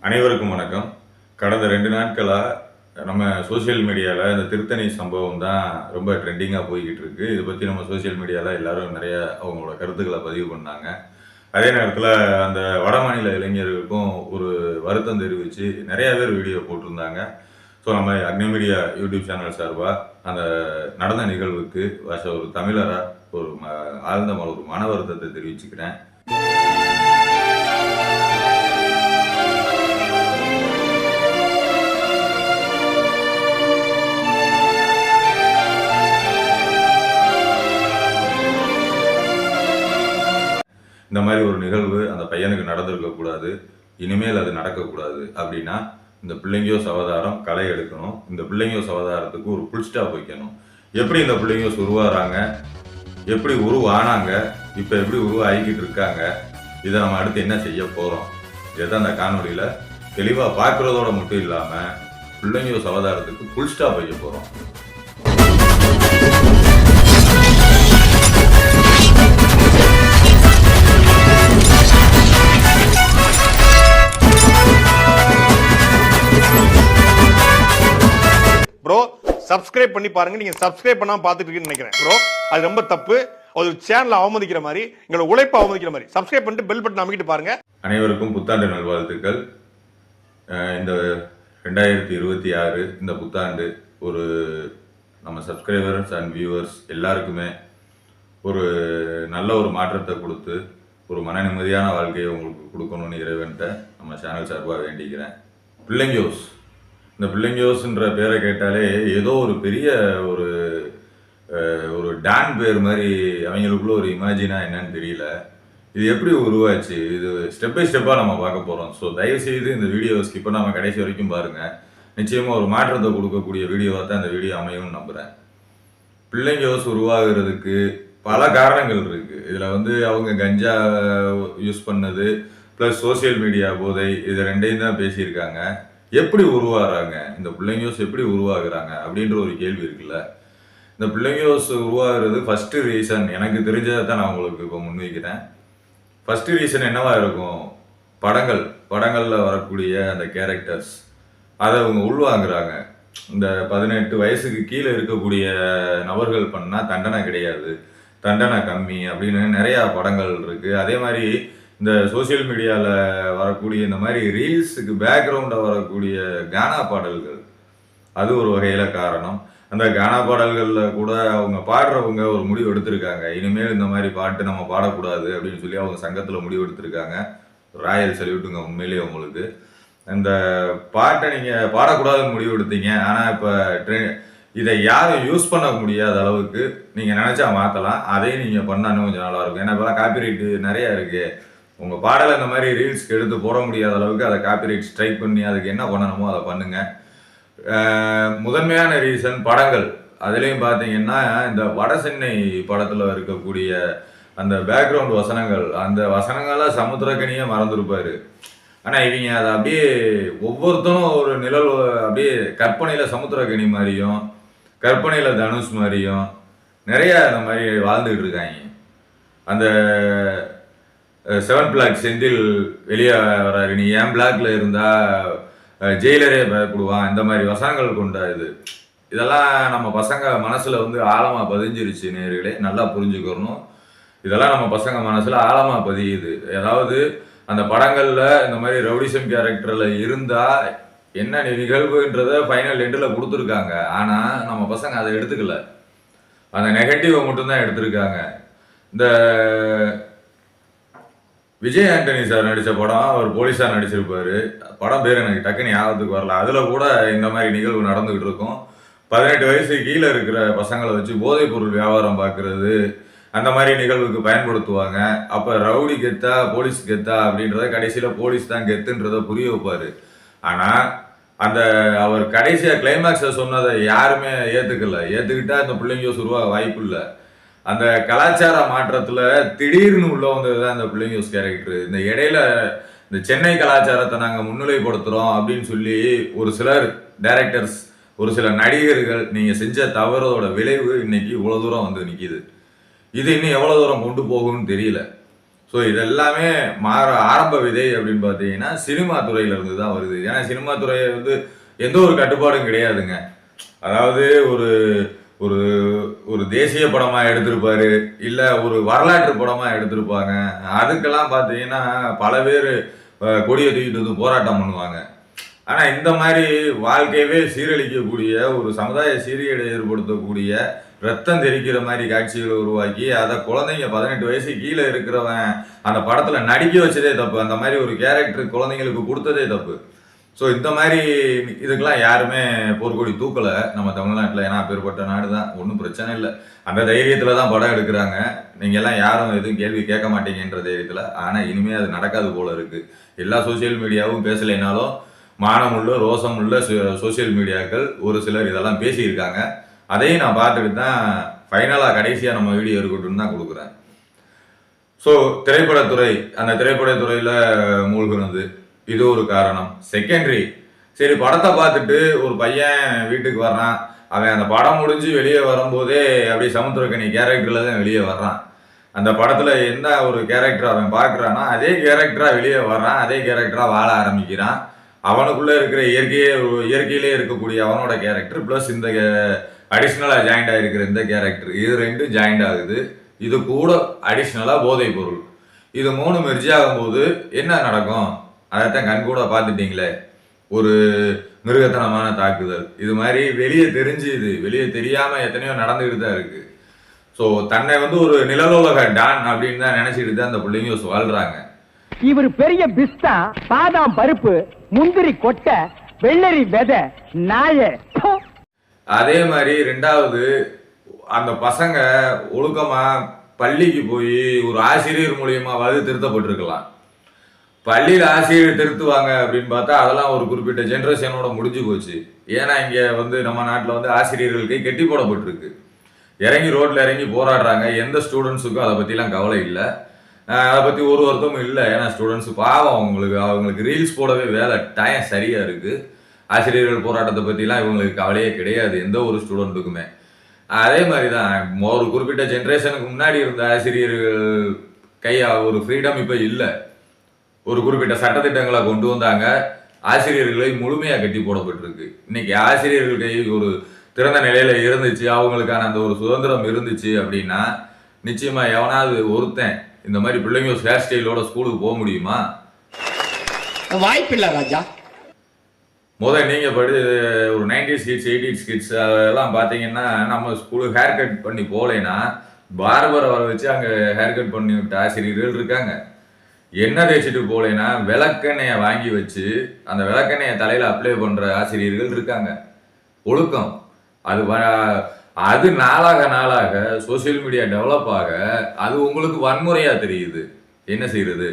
அனைவருக்கும் வணக்கம். கடந்த 2 நாட்களா நம்ம சோசியல் மீடியால இந்த திருத்தணி சம்பவம் தான் ரொம்ப ட்ரெண்டிங்கா போய்க்கிட்டு இருக்கு. இத பத்தி நம்ம சோசியல் மீடியால எல்லாரும் நெறைய அவங்களோட கருத்துக்கள பதிவு பண்ணாங்க. அதே நேரத்தில அந்த வடமாநில இளைஞர்களுக்கும் ஒரு வருத்தம் தெரிவிச்சு நெறைய பேர் வீடியோ போட்டிருந்தாங்க. ஸோ நம்ம அக்னி மீடியா யூடியூப் சேனல் சார்பா அந்த நடந்த நிகழ்வுக்கு ஒரு தமிழரா ஒரு ஆழ்ந்த ஒரு மன வருத்தத்தை தெரிவிச்சுக்கிறேன். இந்த மாதிரி ஒரு நிகழ்வு அந்த பையனுக்கு நடந்திருக்கக்கூடாது, இனிமேல் அது நடக்கக்கூடாது அப்படின்னா இந்த பிள்ளைங்கோஸ் அவதாரம் களை எடுக்கணும். இந்த பிள்ளைங்கோஸ் அவதாரத்துக்கு ஒரு ஃபுல் ஸ்டாப் வைக்கணும். எப்படி இந்த பிள்ளைங்கோஸ் உருவாகிறாங்க, எப்படி உருவானாங்க, இப்போ எப்படி உருவாகிக்கிட்டு இருக்காங்க, இதை நம்ம அடுத்து என்ன செய்ய போகிறோம், இதைதான் அந்த காணொலியில் தெளிவாக பார்க்குறதோட மட்டும் இல்லாமல் பிள்ளைங்கோஸ் அவதாரத்துக்கு ஃபுல் ஸ்டாப் வைக்க போகிறோம். ப்ரோ சப்ஸ்கிரைப் பண்ணி பாருங்க. நீங்க சப்ஸ்கிரைப் பண்ணாம பார்த்துட்டு இருக்கீங்கன்னு நினைக்கிறேன் ப்ரோ. அது ரொம்ப தப்பு. ஒரு சேனலை அவமதிக்கிற மாதிரி, எங்களோட உழைப்பை அவமதிக்கிற மாதிரி. சப்ஸ்கிரைப் பண்ணிட்டு பெல் பட்டன் அமைக்கிட்டு பாருங்க. அனைவருக்கும் புத்தாண்டு நல்வாழ்த்துக்கள். இந்த 2026 இந்த புத்தாண்டு ஒரு நம்ம சப்ஸ்கிரைபர்ஸ் அண்ட் வியூவர்ஸ் எல்லாருக்குமே ஒரு நல்ல ஒரு மாற்றத்தை கொடுத்து ஒரு மன நிம்மதியான வாழ்க்கையை உங்களுக்கு கொடுக்கணும்னு இறைவன்ட்ட நம்ம சேனல் சார்பாக வேண்டிக்கிறேன். பிள்ளைங்கோஸ், இந்த பிள்ளைங்கோஸ்ன்ற பேரை கேட்டாலே ஏதோ ஒரு பெரிய ஒரு ஒரு டான் பேர் மாதிரி அவங்களுக்குள்ள ஒரு இமேஜினா என்னன்னு தெரியல. இது எப்படி உருவாச்சு, இது ஸ்டெப் பை ஸ்டெப்பாக நம்ம பார்க்க போகிறோம். ஸோ தயவுசெய்து இந்த வீடியோவை ஸ்கிப் பண்ணாமல் கடைசி வரைக்கும் பாருங்கள். நிச்சயமாக ஒரு மாற்றத்தை கொடுக்கக்கூடிய வீடியோவாக தான் இந்த வீடியோ அமையும்னு நம்புகிறேன். பிள்ளைங்கோஸ் உருவாகிறதுக்கு பல காரணங்கள் இருக்குது. இதில் அவங்க கஞ்சா யூஸ் பண்ணது ப்ளஸ் சோசியல் மீடியா போதை, இது ரெண்டையும் தான் பேசியிருக்காங்க. எப்படி உருவாகிறாங்க இந்த பிள்ளைங்கோஸ், எப்படி உருவாகுறாங்க அப்படின்ற ஒரு கேள்வி இருக்குல்ல. இந்த பிள்ளைங்கோஸ் உருவாகிறது ஃபஸ்ட்டு ரீசன் எனக்கு தெரிஞ்சதை தான் நான் உங்களுக்கு இப்போ முன்வைக்கிறேன். ஃபஸ்ட்டு ரீசன் என்னவா இருக்கும், படங்களில் வரக்கூடிய அந்த கேரக்டர்ஸ் அதை அவங்க உள்வாங்குறாங்க. இந்த 18 வயசுக்கு கீழே இருக்கக்கூடிய நபர்கள் பண்ணால் தண்டனை கிடையாது, தண்டனை கம்மி அப்படின்னு நிறையா படங்கள் இருக்குது. அதே மாதிரி இந்த சோசியல் மீடியாவில் வரக்கூடிய இந்த மாதிரி ரீல்ஸுக்கு பேக்ரவுண்டாக வரக்கூடிய கானா பாடல்கள் அது ஒரு வகையில் காரணம். அந்த கானா பாடல்களில் கூட அவங்க பாடுறவங்க ஒரு முடிவு எடுத்திருக்காங்க, இனிமேல் இந்த மாதிரி பாட்டு நம்ம பாடக்கூடாது அப்படின்னு சொல்லி அவங்க சங்கத்தில் முடிவு எடுத்திருக்காங்க. ராயல் சல்யூட்டுங்க உண்மையிலேயே உங்களுக்கு. அந்த பாட்டை நீங்கள் பாடக்கூடாதுன்னு முடிவு எடுத்தீங்க, ஆனால் இப்போ இதை யாரும் யூஸ் பண்ண முடியாத அளவுக்கு நீங்கள் நினச்சா மாற்றலாம். அதையும் நீங்கள் பண்ணால் இன்னும் கொஞ்சம் நல்லாயிருக்கும். ஏன்னா இப்போலாம் காப்பிரைட்டு நிறையா இருக்குது. உங்கள் பாடலை இந்த மாதிரி ரீல்ஸ்க்கு எடுத்து போட முடியாத அளவுக்கு அதை காப்பிரைட் ஸ்ட்ரைக் பண்ணி அதுக்கு என்ன பண்ணணுமோ அதை பண்ணுங்கள். முதன்மையான ரீசன் படங்கள். அதுலேயும் பார்த்தீங்கன்னா இந்த வட சென்னை படத்தில் இருக்கக்கூடிய அந்த பேக்ரவுண்ட் வசனங்கள், அந்த வசனங்களாக சமுத்திரக்கனியே மறந்துருப்பார். ஆனால் இவங்க அதை அப்படியே ஒவ்வொருத்தரும் ஒரு நிழல் அப்படியே கற்பனையில் சமுத்திரக்கனி மாதிரியும் கற்பனையில் தனுஷ் மாதிரியும் நிறையா இந்த மாதிரி வாழ்ந்துக்கிட்டு இருக்காங்க. அந்த 7 பிளாக் செந்தில் வெளியே வராரு, நீ ஏன் பிளாக்ல இருந்தால் ஜெயிலரே பயப்படுவான், இந்த மாதிரி வசனங்கள் கொண்ட இதெல்லாம் நம்ம பசங்க மனசில் ஆழமாக பதிஞ்சிருச்சு. நேர்களே நல்லா புரிஞ்சுக்கணும், இதெல்லாம் நம்ம பசங்க மனசில் ஆழமாக பதியுது. அதாவது அந்த படங்களில் இந்த மாதிரி ரவுடிசம் கேரக்டரில் இருந்தால் என்ன நிகழ்வுன்றதை ஃபைனல் எண்டில் கொடுத்துருக்காங்க. ஆனால் நம்ம பசங்க அதை எடுத்துக்கல, அந்த நெகட்டிவை மட்டும்தான் எடுத்திருக்காங்க. இந்த விஜய் ஆண்டனி சார் நடித்த படம், அவர் போலீஸாக நடிச்சிருப்பார். படம் பேர் எனக்கு டக்குன்னு ஞாபகத்துக்கு வரல. அதில் கூட இந்த மாதிரி நிகழ்வு நடந்துக்கிட்டு இருக்கும். 18 வயசுக்கு கீழே இருக்கிற பசங்களை வச்சு போதைப் பொருள் வியாபாரம் பார்க்குறது, அந்த மாதிரி நிகழ்வுக்கு பயன்படுத்துவாங்க. அப்போ ரவுடி கெத்தா போலீஸ் கெத்தா அப்படின்றத கடைசியில் போலீஸ் தான் கெத்துன்றதை புரிய வைப்பார். ஆனால் அந்த அவர் கடைசியாக கிளைமேக்ஸை சொன்னதை யாருமே ஏற்றுக்கிட்டா இந்த பிள்ளைங்க உருவாக வாய்ப்பு இல்லை. அந்த கலாச்சார மாற்றத்தில் திடீர்னு உள்ள வந்தது தான் இந்த பிள்ளைங்கோஸ் கேரக்டர். இந்த இடையில இந்த சென்னை கலாச்சாரத்தை நாங்கள் முன்னிலைப்படுத்துகிறோம் அப்படின்னு சொல்லி ஒரு சிலர் டைரக்டர்ஸ், ஒரு சில நடிகர்கள் நீங்கள் செஞ்ச தவறோட விளைவு இன்னைக்கு இவ்வளோ தூரம் நிற்கிது. இது இன்னும் எவ்வளோ தூரம் கொண்டு போகும்னு தெரியல. ஸோ இதெல்லாமே மாற ஆரம்ப விதை அப்படின்னு பார்த்தீங்கன்னா சினிமா துறையில இருந்து தான் வருது. ஏன்னா சினிமா துறையை வந்து எந்த ஒரு கட்டுப்பாடும் கிடையாதுங்க. அதாவது ஒரு ஒரு ஒரு தேசிய படமா எடுத்திருப்பாரு, இல்ல ஒரு வரலாற்று படமா எடுத்திருப்பாங்க. அதுக்கெல்லாம் பார்த்தீங்கன்னா பல பேர் கொடியை தூக்கிட்டு வந்து போராட்டம் பண்ணுவாங்க. ஆனா இந்த மாதிரி வாழ்க்கையவே சீரழிக்கக்கூடிய ஒரு சமுதாய சீர்கேடை ஏற்படுத்தக்கூடிய ரத்தம் தெரிக்கிற மாதிரி காட்சிகளை உருவாக்கி அதை குழந்தைங்க 18 வயசு கீழே இருக்கிறவன் அந்த படத்துல நடிக்க வச்சதே தப்பு. அந்த மாதிரி ஒரு கேரக்டர் குழந்தைங்களுக்கு கொடுத்ததே தப்பு. ஸோ இந்த மாதிரி இதுக்கெல்லாம் யாருமே போர்க்கொடி தூக்கலை நம்ம தமிழ்நாட்டில். ஏன்னா அப்பேற்பட்ட நாடு தான், ஒன்றும் பிரச்சனை இல்லை. அந்த தைரியத்தில் தான் படம் எடுக்கிறாங்க. நீங்கள் எல்லாம் யாரும் எதுவும் கேள்வி கேட்க மாட்டீங்கன்ற தைரியத்தில். ஆனால் இனிமேல் அது நடக்காது போல இருக்கு. எல்லா சோசியல் மீடியாவும் பேசலைனாலும் மானமுள்ள ரோசமுள்ள சோசியல் மீடியாக்கள் ஒரு சிலர் இதெல்லாம் பேசியிருக்காங்க. அதையும் நான் பார்த்துட்டு தான் ஃபைனலாக கடைசியாக நம்ம வீடியோ இருக்கட்டும்னு தான் கொடுக்குறேன். ஸோ திரைப்படத்துறை, அந்த திரைப்படத்துறையில் மூழ்கினது இது ஒரு காரணம். செகண்டரி, சரி படத்தை பார்த்துட்டு ஒரு பையன் வீட்டுக்கு வர்றான், அவன் அந்த படம் முடிஞ்சு வெளியே வரும்போதே அப்படியே சமுத்திரக்கனி கேரக்டர்ல தான் வெளியே வர்றான். அந்த படத்துல என்ன ஒரு கேரக்டர் அவன் பார்க்குறான்னா அதே கேரக்டரா வெளியே வர்றான், அதே கேரக்டரா வாழ ஆரம்பிக்கிறான். அவனுக்குள்ள இருக்கிற இயற்கையிலே இருக்கக்கூடிய அவனோட கேரக்டர் பிளஸ் இந்த அடிஷ்னலா ஜாயிண்ட் ஆகிருக்கிற இந்த கேரக்டர், இது ரெண்டும் ஜாயிண்ட் ஆகுது. இது கூட அடிஷ்னலா போதைப் பொருள், இது 3 மெர்ஜ் ஆகும்போது என்ன நடக்கும்? அதைத்தான் கண்கூட பார்த்துட்டீங்களே, ஒரு மிருகத்தனமான தாக்குதல். இது மாதிரி வெளியே தெரிஞ்சுது, வெளியே தெரியாம எத்தனையோ நடந்துகிட்டு தான் இருக்கு. ஸோ தன்னை வந்து ஒரு நிழலுலக டான் அப்படின்னு தான் நினைச்சிட்டு தான் அந்த பிள்ளைங்க வாழ்றாங்க. இவர் பெரிய பிஸ்தா, பாதாம் பருப்பு, முந்திரி கொட்டை, வெள்ளரி விதை, நாய. அதே மாதிரி 2வது, அந்த பசங்க ஒழுக்கமா பள்ளிக்கு போய் ஒரு ஆசிரியர் மூலியமாவது திருத்தப்பட்டிருக்கலாம். பள்ளியில் ஆசிரியர் திருத்துவாங்க அப்படின்னு பார்த்தா அதெல்லாம் ஒரு குறிப்பிட்ட ஜென்ரேஷனோட முடிஞ்சு போச்சு. ஏன்னா இங்கே வந்து நம்ம நாட்டில் வந்து ஆசிரியர்களுக்கு கெட்டி போடப்பட்டிருக்கு. இறங்கி ரோட்டில் இறங்கி போராடுறாங்க. எந்த ஸ்டூடெண்ட்ஸுக்கும் அதை பற்றிலாம் கவலை இல்லை, அதை பற்றி ஒரு வருத்தமும் இல்லை. ஏன்னா ஸ்டூடெண்ட்ஸு பாவம், அவங்களுக்கு ரீல்ஸ் போடவே வேலை டைம் சரியாக இருக்குது. ஆசிரியர்கள் போராட்டத்தை பற்றிலாம் இவங்களுக்கு கவலையே கிடையாது எந்த ஒரு ஸ்டூடெண்ட்டுக்குமே. அதே மாதிரி தான் ஒரு குறிப்பிட்ட ஜென்ரேஷனுக்கு முன்னாடி இருந்த ஆசிரியர்கள் ஒரு ஃப்ரீடம் இப்போ இல்லை. ஒரு குறிப்பிட்ட சட்டத்திட்டங்களை கொண்டு வந்தாங்க, ஆசிரியர்களை முழுமையாக கட்டி போடப்பட்டிருக்கு. இன்னைக்கு ஆசிரியர்கள் கை ஒரு திறந்த நிலையில இருந்துச்சு, அவங்களுக்கான அந்த ஒரு சுதந்திரம் இருந்துச்சு அப்படின்னா நிச்சயமா எவனாவது ஒருத்தன் இந்த மாதிரி பிள்ளைங்க ஹேர் ஸ்டைலோட ஸ்கூலுக்கு போக முடியுமா? வாய்ப்பில்லை ராஜா. நீங்க ஒரு 90s கிட்ஸ் 80s கிட்ஸ் அதெல்லாம் பார்த்தீங்கன்னா நம்ம ஸ்கூலுக்கு ஹேர் கட் பண்ணி போகலைன்னா பார்பரை வர வச்சு அங்கே ஹேர் கட் பண்ணி விட்ட ஆசிரியர்கள் இருக்காங்க. எண்ணெய் தேய்ச்சிட்டு போகலைன்னா விளக்கெண்ணெயை வாங்கி வச்சு அந்த விளக்கெண்ணெயை தலையில அப்ளை பண்ற ஆசிரியர்கள் இருக்காங்க. ஒழுக்கம் அது நாளாக நாளாக சோசியல் மீடியா டெவலப் ஆக அது உங்களுக்கு வன்முறையா தெரியுது. என்ன செய்யறது?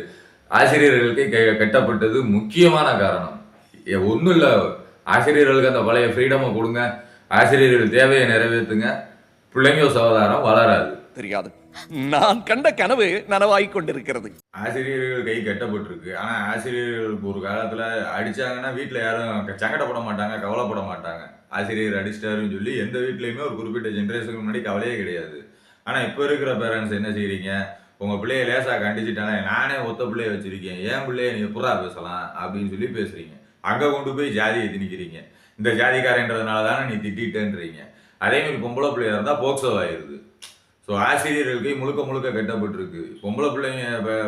ஆசிரியர்களுக்கு கட்டப்பட்டது முக்கியமான காரணம் ஒன்றும் இல்லை. ஆசிரியர்களுக்கு அந்த பழைய ஃப்ரீடமை கொடுங்க, ஆசிரியர்கள் தேவையை நிறைவேற்றுங்க, பிள்ளைங்க சவதாரம் வளராது. தெரியாது, நான் கண்ட கனவு நனவாய் கொண்டிருக்கிறது. ஆசிரியர்கள் கை கட்டப்பட்டிருக்கு. ஆனா ஆசிரியர்களுக்கு ஒரு காலத்துல அடிச்சாங்கன்னா வீட்டுல யாரும் சங்கடப்பட மாட்டாங்க, கவலைப்பட மாட்டாங்க. ஆசிரியர் அடிச்சிட்டாருன்னு சொல்லி எந்த வீட்லயுமே ஒரு குறிப்பிட்ட ஜென்ரேஷனுக்கு முன்னாடி கவலையே கிடையாது. ஆனா இப்ப இருக்கிற பேரண்ட்ஸ் என்ன செய்றீங்க? உங்க பிள்ளைய லேசா கண்டிச்சுட்டாங்க, நானே ஒத்த பிள்ளைய வச்சிருக்கேன், என் பிள்ளைய நீ எப்படா பேசலாம் அப்படின்னு சொல்லி பேசுறீங்க. அங்க கொண்டு போய் ஜாதியை திணிக்கிறீங்க. இந்த ஜாதிக்காரன்றதுனால தானே நீ திட்டன்றீங்க. அதே மாதிரி பொம்பளை பிள்ளையா இருந்தா போக்சோ ஆயிருது. ஸோ ஆசிரியர்களுக்கு முழுக்க கட்டப்பட்டிருக்கு. பொம்பளை பிள்ளைங்க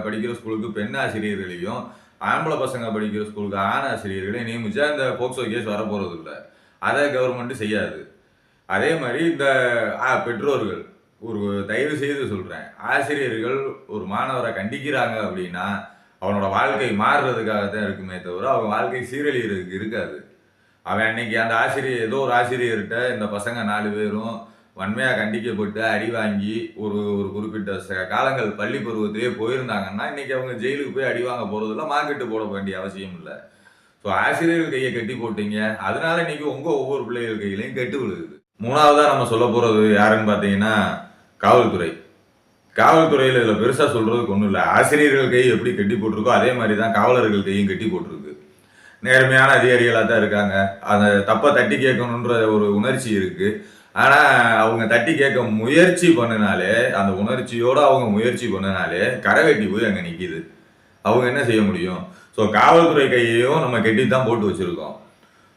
படிக்கிற ஸ்கூலுக்கு பெண் ஆசிரியர்களையும், ஆம்பளை பசங்க படிக்கிற ஸ்கூலுக்கு ஆண் ஆசிரியர்களையும் நியமிச்சா இந்த போக்சோ கேஸ் வரப்போறது இல்லை. அதை கவர்மெண்ட் செய்யாது. அதே மாதிரி இந்த பெற்றோர்கள் ஒரு தயவு செய்து சொல்றேன், ஆசிரியர்கள் ஒரு மாணவரை கண்டிக்கிறாங்க அப்படின்னா அவனோட வாழ்க்கை மாறுறதுக்காகத்தான் இருக்குமே தவிர அவங்க வாழ்க்கை சீரழிகிறதுக்கு இருக்காது. அவன் அன்னைக்கு அந்த ஆசிரியர் ஏதோ ஒரு ஆசிரியர்கிட்ட இந்த பசங்க 4 பேரும் வன்மையாக கண்டிக்கப்பட்டு அடி வாங்கி ஒரு குறிப்பிட்ட காலங்கள் பள்ளி பருவத்திலே போயிருந்தாங்கன்னா இன்னைக்கு அவங்க ஜெயிலுக்கு போய் அடி வாங்க போறதில்ல, மார்க்கெட்டு போட வேண்டிய அவசியம் இல்லை. ஸோ ஆசிரியர்கள் கையை கட்டி போட்டீங்க, அதனால இன்னைக்கு ஒவ்வொரு பிள்ளைகள் கையிலையும் கெட்டு விழுகுது. 3வதா நம்ம சொல்ல போறது யாருன்னு பார்த்தீங்கன்னா காவல்துறை. காவல்துறையில் இதில் பெருசாக சொல்றதுக்கு ஒன்றும் இல்லை. ஆசிரியர்கள் கை எப்படி கட்டி போட்டிருக்கோ அதே மாதிரி தான் காவலர்கள் கையும் கட்டி போட்டிருக்கு. நேர்மையான அதிகாரிகளாக தான் இருக்காங்க. அந்த தப்பை தட்டி கேட்கணுன்ற ஒரு உணர்ச்சி இருக்கு. ஆனால் அவங்க தட்டி கேட்க முயற்சி பண்ணினாலே, அந்த உணர்ச்சியோடு அவங்க முயற்சி பண்ணினாலே கரை வெட்டி போய் அங்கே நிற்கிது. அவங்க என்ன செய்ய முடியும்? ஸோ காவல்துறை கையையும் நம்ம கெட்டி தான் போட்டு வச்சுருக்கோம்.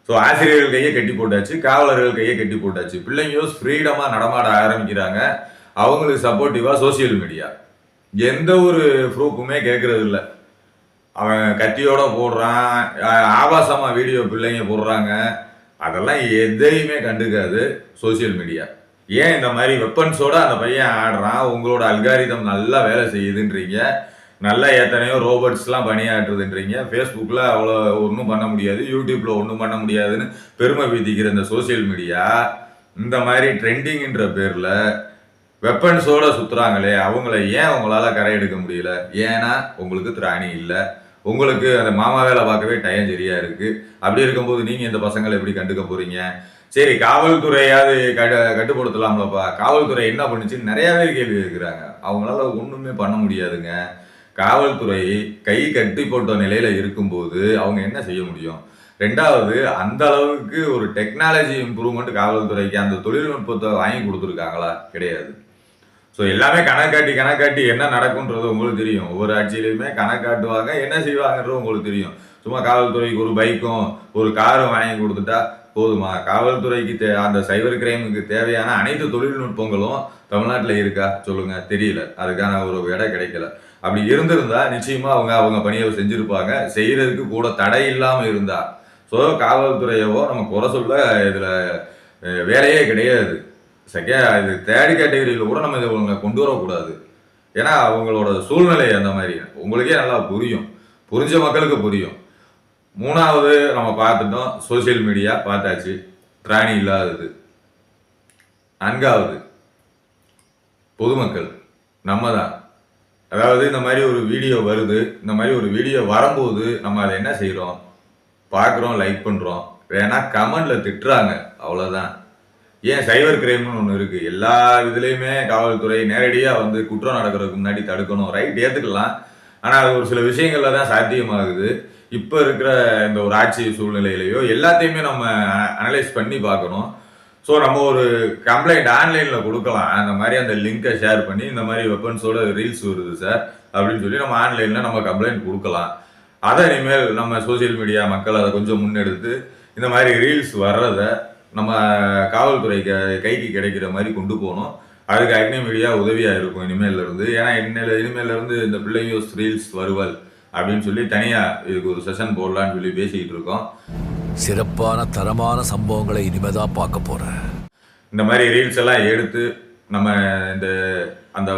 ஸோ ஆசிரியர்கள் கையை கட்டி போட்டாச்சு, காவலர்கள் கையை கட்டி போட்டாச்சு. பிள்ளைங்க ஃப்ரீடமாக நடமாட ஆரம்பிக்கிறாங்க. அவங்களுக்கு சப்போர்ட்டிவாக சோசியல் மீடியா எந்த ஒரு ப்ரூஃபுமே கேட்கறது இல்லை. அவன் கத்தியோட போடுறான், ஆபாசமாக வீடியோ பிள்ளைங்க போடுறாங்க, அதெல்லாம் எதையுமே கண்டுக்காது சோசியல் மீடியா. ஏன் இந்த மாதிரி வெப்பன்ஸோட அந்த பையன் ஆடுறான்? உங்களோட அல்காரிதம் நல்லா வேலை செய்யுதுன்றீங்க, நல்லா எத்தனையோ ரோபோட்ஸ்லாம் பணியாற்றுதுன்றீங்க, ஃபேஸ்புக்கில் அவ்வளோ ஒன்றும் பண்ண முடியாது, யூடியூப்பில் ஒன்றும் பண்ண முடியாதுன்னு பெருமை பீதிக்கிற இந்த சோசியல் மீடியா இந்த மாதிரி ட்ரெண்டிங்கிற பேரில் வெப்பன்ஸோட சுற்றுறாங்களே, அவங்கள ஏன் உங்களால் கரை எடுக்க முடியல? ஏன்னா உங்களுக்கு திராணி இல்லை, உங்களுக்கு அந்த மாமா வேலை பார்க்கவே டைம் சரியா இருக்கு. அப்படி இருக்கும்போது நீங்கள் இந்த பசங்களை எப்படி கண்டுக்க போறீங்க? சரி, காவல்துறையாவது கட்டுப்படுத்தலாம்லப்பா. காவல்துறை என்ன பண்ணுச்சுன்னு நிறைய பேர் கேள்வி கேட்குறாங்க. அவங்களால ஒன்றுமே பண்ண முடியாதுங்க. காவல்துறை கை கட்டி போட்ட நிலையில இருக்கும்போது அவங்க என்ன செய்ய முடியும்? ரெண்டாவது, அந்த அளவுக்கு ஒரு டெக்னாலஜி இம்ப்ரூவ்மெண்ட் காவல்துறைக்கு அந்த தொழில்நுட்பத்தை வாங்கி கொடுத்துருக்காங்களா? கிடையாது. ஸோ எல்லாமே கணக்காட்டி என்ன நடக்கும்ன்றது உங்களுக்கு தெரியும். ஒவ்வொரு ஆட்சியிலையுமே கணக்காட்டுவாங்க, என்ன செய்வாங்கன்றது உங்களுக்கு தெரியும். சும்மா காவல்துறைக்கு ஒரு பைக்கும் ஒரு காரும் வாங்கி கொடுத்துட்டா போதுமா? காவல்துறைக்கு அந்த சைபர் கிரைமுக்கு தேவையான அனைத்து தொழில்நுட்பங்களும் தமிழ்நாட்டில் இருக்கா சொல்லுங்க? தெரியல. அதுக்கான ஒரு இடம் கிடைக்கல. அப்படி இருந்திருந்தா நிச்சயமா அவங்க பணியை செஞ்சிருப்பாங்க. செய்யறதுக்கு கூட தடை இல்லாமல் இருந்தா. ஸோ காவல்துறையவோ நம்ம குறை சொல்ல இதுல வேலையே கிடையாது. இது தேர்ட் கேட்டகரியில் கூட நம்ம இதை கொண்டு வரக்கூடாது. ஏன்னா அவங்களோட சூழ்நிலை அந்த மாதிரி உங்களுக்கே நல்லா புரியும், புரிஞ்ச மக்களுக்கு புரியும். மூணாவது நம்ம பார்த்துட்டோம், சோசியல் மீடியா பார்த்தாச்சு, திராணி இல்லாதது. நான்காவது பொதுமக்கள் நம்ம தான். அதாவது இந்த மாதிரி ஒரு வீடியோ வருது, இந்த மாதிரி ஒரு வீடியோ வரும்போது நம்ம அதை என்ன செய்கிறோம்? பார்க்குறோம், லைக் பண்ணுறோம், வேணா கமெண்ட்ல திட்டுறாங்க, அவ்வளோதான். ஏன் சைபர் கிரைம்னு ஒன்று இருக்குது. எல்லா இதுலேயுமே காவல்துறை நேரடியாக வந்து குற்றம் நடக்கிறதுக்கு முன்னாடி தடுக்கணும், ரைட், ஏற்றுக்கலாம். ஆனால் அது ஒரு சில விஷயங்கள்ல தான் சாத்தியமாகுது. இப்போ இருக்கிற இந்த ஒரு ஆட்சி சூழ்நிலையிலையோ எல்லாத்தையுமே நம்ம அனலைஸ் பண்ணி பார்க்கணும். ஸோ நம்ம ஒரு கம்ப்ளைண்ட் ஆன்லைனில் கொடுக்கலாம். அந்த மாதிரி அந்த லிங்கை ஷேர் பண்ணி இந்த மாதிரி வெப்பன்ஸோட ரீல்ஸ் வருது சார் அப்படின்னு சொல்லி நம்ம ஆன்லைனில் நம்ம கம்ப்ளைண்ட் கொடுக்கலாம். அதை இனிமேல் நம்ம சோசியல் மீடியா மக்கள் அதை கொஞ்சம் முன்னெடுத்து இந்த மாதிரி ரீல்ஸ் வர்றதை நம்ம காவல்துறை கைக்கு கிடைக்கிற மாதிரி கொண்டு போகணும். அதுக்கு அக்னி மீடியா உதவியாக இருக்கும் இனிமேல இருந்து. ஏன்னா இனிமேல இருந்து இந்த பிள்ளைங்க ரீல்ஸ் வருவல் அப்படின்னு சொல்லி தனியாக இதுக்கு ஒரு செஷன் போடலான்னு சொல்லி பேசிக்கிட்டு இருக்கோம். சிறப்பான தரமான சம்பவங்களை இனிமேதான் பார்க்க போறேன். இந்த மாதிரி ரீல்ஸ் எல்லாம் எடுத்து நம்ம இந்த அந்த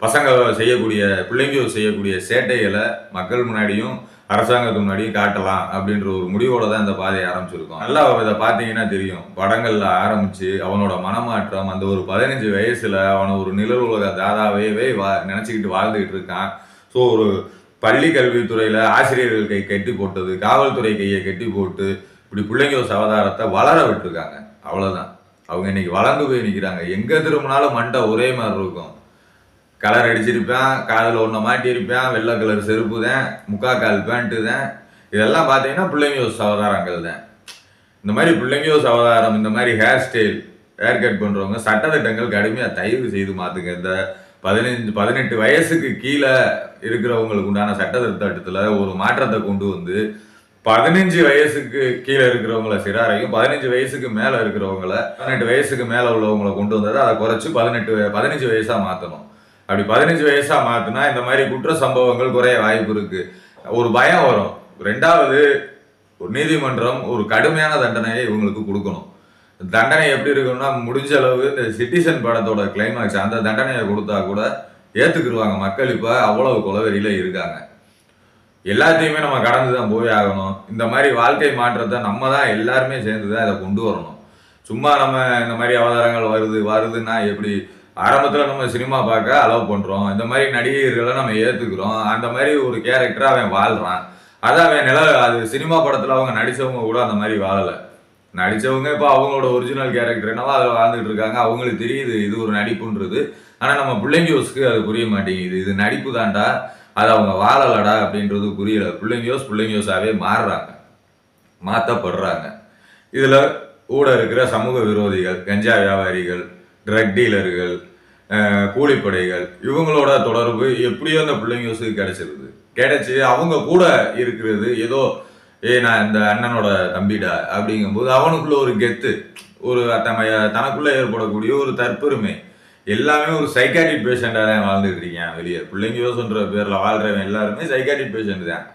பசங்க செய்யக்கூடிய பிள்ளைங்க செய்யக்கூடிய சேட்டைகளை மக்கள் முன்னாடியும் அரசாங்கத்துக்கு முன்னாடியும் காட்டலாம் அப்படின்ற ஒரு முடிவோட தான் இந்த பாதையை ஆரம்பிச்சிருக்கோம். நல்லா இதை பார்த்தீங்கன்னா தெரியும். படங்கள்ல ஆரம்பிச்சு அவனோட மனமாற்றம், அந்த ஒரு 15 வயசுல அவனை ஒரு நிழல் உலக தாதாவே நினைச்சுக்கிட்டு வாழ்ந்துகிட்டு இருக்கான். ஸோ ஒரு பள்ளி கல்வித்துறையில ஆசிரியர்கள் கை கட்டி போட்டது, காவல்துறை கையை கட்டி போட்டு இப்படி பிள்ளைங்க சவதாரத்தை வளர விட்டுருக்காங்க. அவ்வளவுதான். அவங்க இன்னைக்கு வளர்ந்து போய் நிற்கிறாங்க. எங்க திரும்பினாலும் மண்டை ஒரே மாதிரி இருக்கும். கலர் அடிச்சிருப்பேன், காதில் ஒன்றை மாட்டியிருப்பேன், வெள்ளை கலர் செருப்பு தான், முக்காக்கால் பேண்ட்டு தான். இதெல்லாம் பார்த்தீங்கன்னா பிள்ளைங்க சவதாரங்கள் தான். இந்த மாதிரி பிள்ளைங்க சவதாரம், இந்த மாதிரி ஹேர் ஸ்டைல், ஹேர் கட் பண்ணுறவங்க சட்டத்திட்டங்கள் கடுமையாக தயவு செய்து மாற்றுங்க. இந்த 18 வயசுக்கு கீழே இருக்கிறவங்களுக்கு உண்டான சட்டத்திட்டத்தில் ஒரு மாற்றத்தை கொண்டு வந்து 15 வயசுக்கு கீழே இருக்கிறவங்கள சிறாரையும் 15 வயசுக்கு மேலே இருக்கிறவங்கள 18 வயசுக்கு மேலே உள்ளவங்களை கொண்டு வந்ததை அதை குறைச்சி 15 வயசாக மாற்றணும். அப்படி 15 வயசா மாத்தினா இந்த மாதிரி குற்ற சம்பவங்கள் குறைய வாய்ப்பு இருக்கு. ஒரு பயம் வரும். ரெண்டாவது, ஒரு நீதிமன்றம் ஒரு கடுமையான தண்டனையை இவங்களுக்கு கொடுக்கணும். தண்டனை எப்படி இருக்குன்னா, முடிஞ்ச அளவு இந்த சிட்டிசன் படத்தோட கிளைமாக்ஸ் அந்த தண்டனையை கொடுத்தா கூட ஏத்துக்கிடுவாங்க மக்கள். இப்ப அவ்வளவு கொலவெறியில இருக்காங்க. எல்லாத்தையுமே நம்ம கடந்து தான் போய் ஆகணும். இந்த மாதிரி வாழ்க்கை மாற்றத்தை நம்ம தான் எல்லாருமே சேர்ந்துதான் இதை கொண்டு வரணும். சும்மா நம்ம இந்த மாதிரி அவதாரங்கள் வருதுன்னா எப்படி? ஆரம்பத்தில் நம்ம சினிமா பார்க்க அலோவ் பண்ணுறோம், இந்த மாதிரி நடிகர்களை நம்ம ஏற்றுக்கிறோம், அந்த மாதிரி ஒரு கேரக்டரை அவன் வாழ்கிறான். அதை அவன் அது சினிமா படத்தில் அவங்க நடித்தவங்க கூட அந்த மாதிரி வாழலை. நடித்தவங்க இப்போ அவங்களோட ஒரிஜினல் கேரக்டர் என்னவோ அதில் வாழ்ந்துட்டு இருக்காங்க. அவங்களுக்கு தெரியுது இது ஒரு நடிப்புன்றது. ஆனால் நம்ம பிள்ளைங்கோஸ்க்கு அது புரிய மாட்டேங்குது. இது நடிப்பு தாண்டா, அது அவங்க வாழலடா அப்படின்றது புரியல. பிள்ளைங்கோஸாவே மாறுறாங்க, மாற்றப்படுறாங்க. இதில் கூட இருக்கிற சமூக விரோதிகள், கஞ்சா வியாபாரிகள், ட்ரக் டீலர்கள், கூலிப்படைகள் இவங்களோட தொடர்பு எப்படியோ அந்த பிள்ளைங்க கிடைச்சிருது. கிடைச்சி அவங்க கூட இருக்கிறது ஏதோ நான் இந்த அண்ணனோட தம்பிடா அப்படிங்கும்போது அவனுக்குள்ள ஒரு கெத்து, ஒரு தனக்குள்ள ஏற்படக்கூடிய ஒரு தற்பெருமை, எல்லாமே ஒரு சைக்காட்ரிக் பேஷண்டாக தான் வாழ்ந்துட்டு இருக்கேன் வெளியே. பிள்ளைங்க சொல்ற பேர்ல வாழ்றவன் எல்லாருமே சைக்காட்ரிக் பேஷண்ட் தான்.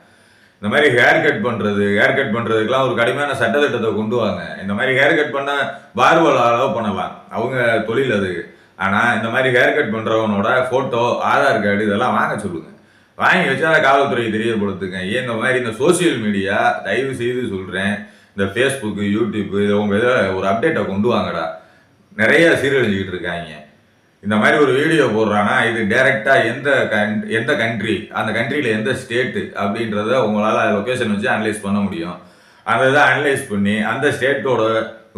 இந்த மாதிரி ஹேர் கட் பண்றதுக்கெல்லாம் ஒரு கடுமையான சட்டத்திட்டத்தை கொண்டு வாங்க. இந்த மாதிரி ஹேர் கட் பண்ண பார்பர் அளவு பண்ணலாம், அவங்க தொழில் அது. ஆனா இந்த மாதிரி ஹேர் கட் பண்றவனோட போட்டோ, ஆதார் கார்டு இதெல்லாம் வாங்க சொல்லுங்க. வாங்கி வச்சா காவல்துறையை தெரியப்படுத்துங்க. ஏன் இந்த மாதிரி இந்த சோசியல் மீடியா, தயவு செய்து சொல்றேன், இந்த ஃபேஸ்புக்கு, யூடியூப்பு இதை உங்க இதை ஒரு அப்டேட்டை கொண்டு வாங்கடா. நிறைய சீரழிஞ்சுக்கிட்டு இருக்காங்க. இந்த மாதிரி ஒரு வீடியோ போடுறான்னா இது டைரக்டா எந்த கண்ட்ரி, அந்த கண்ட்ரியில எந்த ஸ்டேட்டு அப்படின்றத உங்களால லொகேஷன் வச்சு அனலைஸ் பண்ண முடியும். அந்த இதை அனலைஸ் பண்ணி அந்த ஸ்டேட்டோட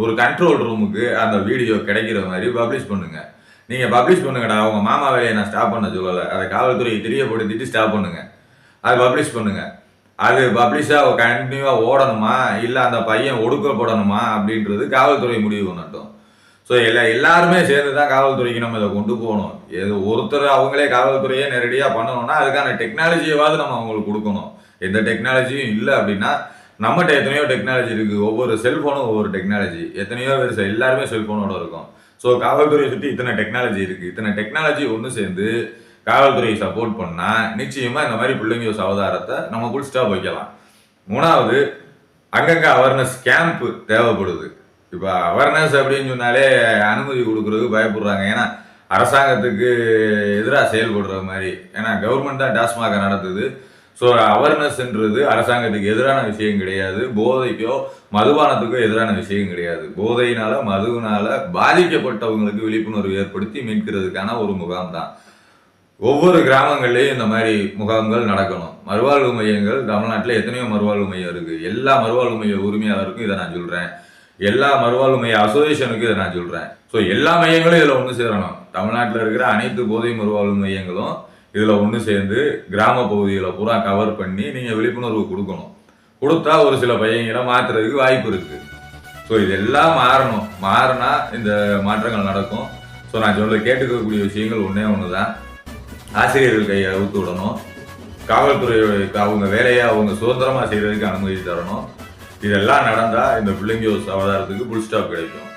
ஒரு கண்ட்ரோல் ரூமுக்கு அந்த வீடியோ கிடைக்கிற மாதிரி பப்ளிஷ் பண்ணுங்க. நீங்க பப்ளிஷ் பண்ணுங்கடா. உங்க மாமா வேலையை நான் ஸ்டாப் பண்ண சொல்லலை, அதை காவல்துறையை தெரியப்படுத்திட்டு ஸ்டாப் பண்ணுங்க. அதை பப்ளிஷ் பண்ணுங்க. அது பப்ளிஷா கண்டினியூவா ஓடணுமா இல்லை அந்த பையன் ஒடுக்கப்படணுமா அப்படின்றது காவல்துறை முடிவு பண்ணட்டும். ஸோ எல்லாருமே சேர்ந்து தான் காவல்துறைக்கு நம்ம இதை கொண்டு போகணும். ஒருத்தர் அவங்களே காவல்துறையே நேரடியாக பண்ணணும்னா அதுக்கான டெக்னாலஜியாவது நம்ம அவங்களுக்கு கொடுக்கணும். எந்த டெக்னாலஜியும் இல்லை அப்படின்னா நம்மகிட்ட எத்தனையோ டெக்னாலஜி இருக்குது. ஒவ்வொரு செல்ஃபோனும் ஒவ்வொரு டெக்னாலஜி, எத்தனையோ பேர் எல்லாருமே செல்ஃபோனோட இருக்கும். ஸோ காவல்துறையை சுற்றி இத்தனை டெக்னாலஜி இருக்குது. இத்தனை டெக்னாலஜி ஒன்று சேர்ந்து காவல்துறையை சப்போர்ட் பண்ணால் நிச்சயமாக இந்த மாதிரி பிள்ளைங்க அவதாரத்தை நம்ம ஃபுல் ஸ்டாப் வைக்கலாம். மூணாவது, அங்கங்கே அவேர்னஸ் கேம்ப் தேவைப்படுது. இப்போ அவேர்னஸ் அப்படின்னு சொன்னாலே அனுமதி கொடுக்கறதுக்கு பயப்படுறாங்க. ஏன்னா அரசாங்கத்துக்கு எதிராக செயல்படுற மாதிரி. ஏன்னா கவர்மெண்ட் தான் டாஸ்மாக நடத்துது. ஸோ அவேர்னஸ்ன்றது அரசாங்கத்துக்கு எதிரான விஷயம் கிடையாது, போதைக்கோ மதுபானத்துக்கோ எதிரான விஷயம் கிடையாது. போதையினால மதுவினால பாதிக்கப்பட்டவங்களுக்கு விழிப்புணர்வு ஏற்படுத்தி மீட்கிறதுக்கான ஒரு முகாம் தான். ஒவ்வொரு கிராமங்கள்லேயும் இந்த மாதிரி முகாம்கள் நடக்கணும். மறுவாழ்வு மையங்கள் தமிழ்நாட்டில் எத்தனையோ மறுவாழ்வு மையம் இருக்குது. எல்லா மறுவாழ்வு மைய உரிமையாளருக்கும் இதை நான் சொல்கிறேன். எல்லா மறுவாழ்வு மைய அசோசியேஷனுக்கும் இதை நான் சொல்கிறேன். ஸோ எல்லா மையங்களும் இதில் ஒன்று சேரணும். தமிழ்நாட்டில் இருக்கிற அனைத்து போதை மறுவாழ்வு மையங்களும் இதில் ஒன்று சேர்ந்து கிராம பகுதிகளை பூரா கவர் பண்ணி நீங்கள் விழிப்புணர்வு கொடுக்கணும். கொடுத்தா ஒரு சில பையங்களை மாற்றுறதுக்கு வாய்ப்பு இருக்குது. ஸோ இதெல்லாம் மாறணும். மாறினா இந்த மாற்றங்கள் நடக்கும். ஸோ நான் கேட்டுக்கக்கூடிய விஷயங்கள் ஒன்று தான். ஆசிரியர்கள் கையை அவுத்து விடணும். காவல்துறை அவங்க வேலையை அவங்க சுதந்திரமாக செய்கிறதுக்கு அனுமதி தரணும். இதெல்லாம் நடந்தால் இந்த பிள்ளைங்க அவதாரத்துக்கு ஃபுல் ஸ்டாப் கிடைக்கும்.